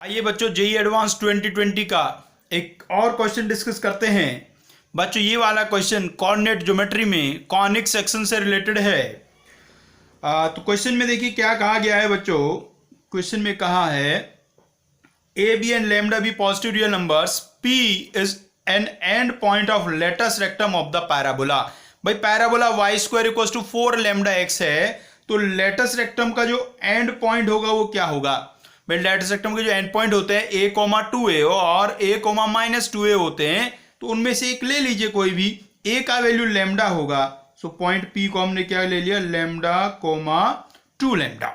आइए बच्चों, JEE advance 2020 का एक और क्वेश्चन डिस्कस करते हैं। बच्चों ये वाला क्वेश्चन कोऑर्डिनेट ज्योमेट्री में कॉनिक सेक्शन से रिलेटेड है। तो क्वेश्चन में देखिए क्या कहा गया है बच्चों। क्वेश्चन में कहा है A B and lambda B positive real numbers P is an end point of latus rectum of the parabola. भाई parabola Y square equals to 4 lambda X है, तो लेटस रेक्टम का जो एंड पॉइंट होगा वो क्या होगा। भाई लेटस रेक्टम के जो एंड पॉइंट होते हैं a कोमा 2a और a कोमा -2a होते हैं, तो उनमें से एक ले लीजिए कोई भी। a का वैल्यू लैम्डा होगा, सो पॉइंट p को हमने क्या ले लिया, लैम्डा कोमा 2 लैम्डा।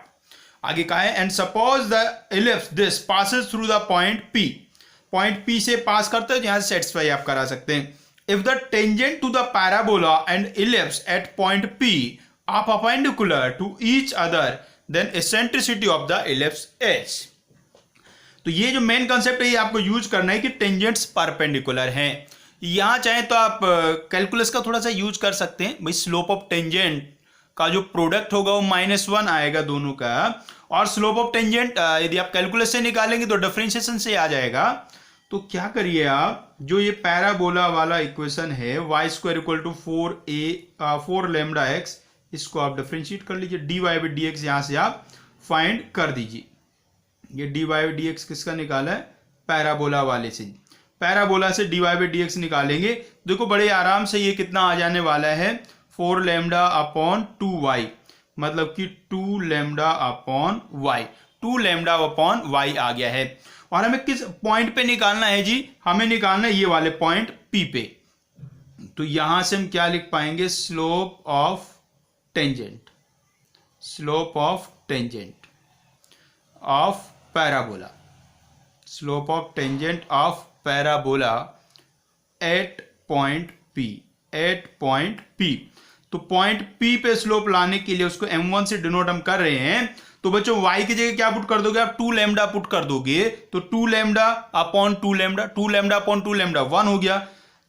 आगे कहा है and suppose the ellipse this passes through the point p। Point p से पास करते हैं, यहां से सेटिस्फाई आप करा सकते हैं। If the tangent to the parabola and ellipse at point p are perpendicular to each other then eccentricity of the ellipse h। तो ये जो मेन कंसेप्ट है ये आपको यूज करना है कि टेंजेंट्स परपेंडिकुलर हैं। यहां चाहे तो आप कैलकुलस का थोड़ा सा यूज कर सकते हैं। भाई स्लोप ऑफ टेंजेंट का जो प्रोडक्ट होगा वो -1 आएगा दोनों का, और स्लोप ऑफ टेंजेंट यदि आप कैलकुलस से निकालेंगे तो डिफरेंशिएशन से आ जाएगा। तो क्या करिए आप, जो ये पैराबोला वाला इक्वेशन है y square equal to 4 lambda x, इसको आप डिफरेंशिएट कर लीजिए। D Y by D x यहां से आप फाइंड कर दीजिए। ये D Y by D x किसका निकाला है, पैराबोला वाले से। पैराबोला से d Y by D x निकालेंगे, देखो बड़े आराम से ये कितना आ जाने वाला है, 4 लैम्डा अपॉन 2y, मतलब कि 2 lambda upon y, 2 lambda upon y आ गया है। और हमें किस पॉइंट पे निकालना है जी, हमें निकालना है ये वाले पॉइंट p पे। तो यहां से हम क्या लिख पाएंगे, slope of tangent, slope of tangent of parabola, slope of tangent of parabola at point p, at point p। तो पॉइंट p पे स्लोप लाने के लिए उसको m1 से डिनोट हम कर रहे हैं। तो बच्चों y की जगह क्या पुट कर दोगे आप, 2 लैम्डा पुट कर दोगे, तो 2 lambda upon 2 lambda, 2 lambda upon 2 lambda 1 हो गया।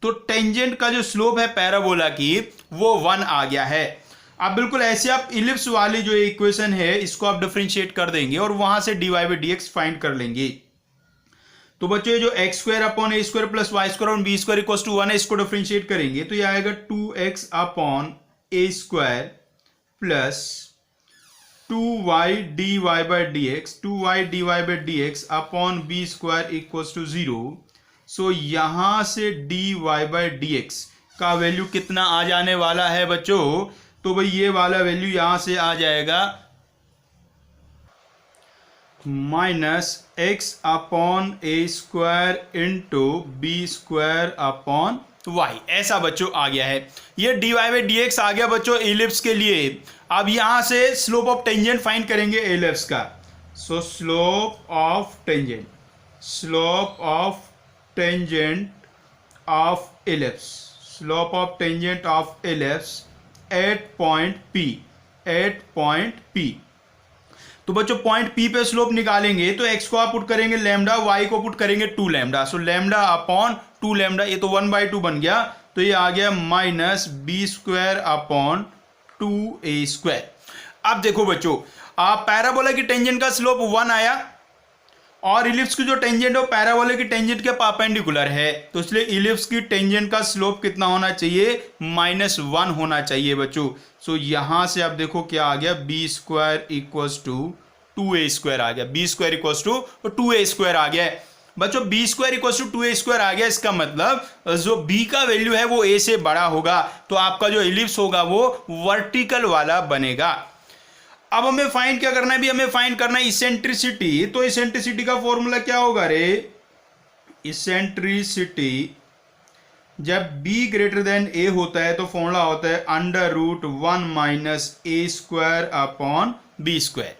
तो टेंजेंट का जो स्लोप है पैराबोला की वो 1 आ गया है। अब बिल्कुल ऐसे आप इलिप्स वाली जो इक्वेशन है इसको आप डिफरेंशिएट कर देंगे और वहां से d Y by D x find कर लेंगे। तो बच्चों ये जो एक्स स्क्वायर अपॉन ए स्क्वायर प्लस वाई स्क्वायर और बी स्क्वायर इक्वल टू 1 है, इसको डिफरेंशिएट करेंगे तो ये आएगा 2x upon A square plus 2y d Y by D x, 2y d Y by D x upon b square equal to 0। So यहां से d Y by D x का value कितना आ जाने वाला है बच्चों, तो भाई ये वाला वैल्यू यहां से आ जाएगा -x अपॉन ए square into B square upon Y, ऐसा बच्चों आ गया है। ये D Y by D X आ गया बच्चों इलिप्स के लिए। अब यहां से स्लोप ऑफ टेंजेंट फाइंड करेंगे इलिप्स का। So slope of tangent, slope of tangent of ellipse, slope of tangent of ellipse at point p, at point p। तो बच्चों पॉइंट p पे स्लोप निकालेंगे तो x को आप पुट करेंगे लैम्डा, y को पुट करेंगे 2 लैम्डा, सो लैम्डा अपॉन 2 लैम्डा, ये तो 1/2 बन गया, तो ये आ गया -b square upon 2a square. अब देखो बच्चों, आप पैराबोला की टेंजेंट का स्लोप 1 आया और इलिप्स की जो टेंजेंट है वो पैराबोला की टेंजेंट के परपेंडिकुलर है, तो इसलिए इलिप्स की टेंजेंट का स्लोप कितना होना चाहिए, -1 होना चाहिए बच्चों। सो यहां से आप देखो क्या आ गया, B square equals to 2a square आ गया, B square equals to 2a square आ गया बच्चों। B square equals to 2a square आ गया, इसका मतलब जो b का वैल्यू है वो a से बड़ा होगा, तो आपका जो इलिप्स होगा वो वर्टिकल वाला बनेगा। अब हमें फाइंड क्या करना है, भी हमें फाइंड करना है इसेंट्रिसिटी। तो इसेंट्रिसिटी का फॉर्मूला क्या होगा रे, इसेंट्रिसिटी जब b ग्रेटर देन a होता है तो फॉर्मूला होता है √1 minus a square upon b square.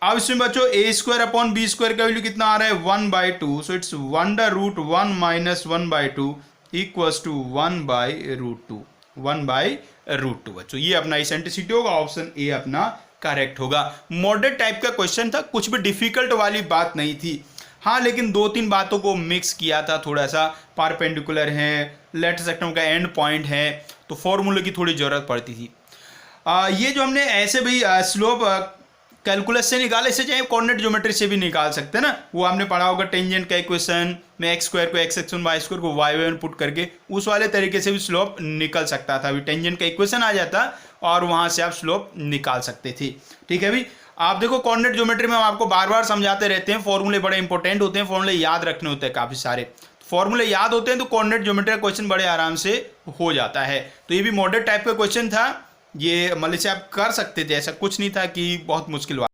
अब इसमें बच्चों a square upon b square का वैल्यू कितना आ रहा है, 1/2, so it's √1 minus 1/2 equals to 1/√2, 1/√2 बच्चों। ये अपना इसेंट्रिसिटी होगा, ऑप्शन ए अपना करेक्ट होगा। मॉडरेट टाइप का क्वेश्चन था, कुछ भी डिफिकल्ट वाली बात नहीं थी। हाँ लेकिन 2-3 बातों को मिक्स किया था, थोड़ा सा परपेंडिकुलर है, लेटस रेक्टम का एंड पॉइंट है, तो फॉर्मूले की थोड़ी जरूरत पड़ती थी। ये जो हमने ऐसे भाई स्लोप कैलकुलस से निकाले से चाहे कोऑर्डिनेट ज्योमेट्री से भी निकाल सकते हैं ना। वो आपने पढ़ा होगा टेंजेंट का इक्वेशन में एक्स स्क्वायर को x x one y square को वाई वन पुट करके, उस वाले तरीके से भी स्लोप निकल सकता था। अभी टेंजेंट का इक्वेशन आ जाता और वहाँ से आप स्लोप निकाल सकते थे। ठीक है भाई, आप देखो कोऑर्डिनेट ज्योमेट्री में हम आपको बार बार समझाते रहते हैं, फॉर्मूले बड़े इंपॉर्टेंट होते हैं, फॉर्मूले याद रखने होते हैं काफ़ी सारे। फॉर्मूले याद होते हैं तो कोऑर्डिनेट ज्योमेट्री का क्वेश्चन बड़े आराम से हो जाता है। तो ये भी मॉडरेट टाइप का क्वेश्चन था, ये मतलब से आप कर सकते थे, ऐसा कुछ नहीं था कि बहुत मुश्किल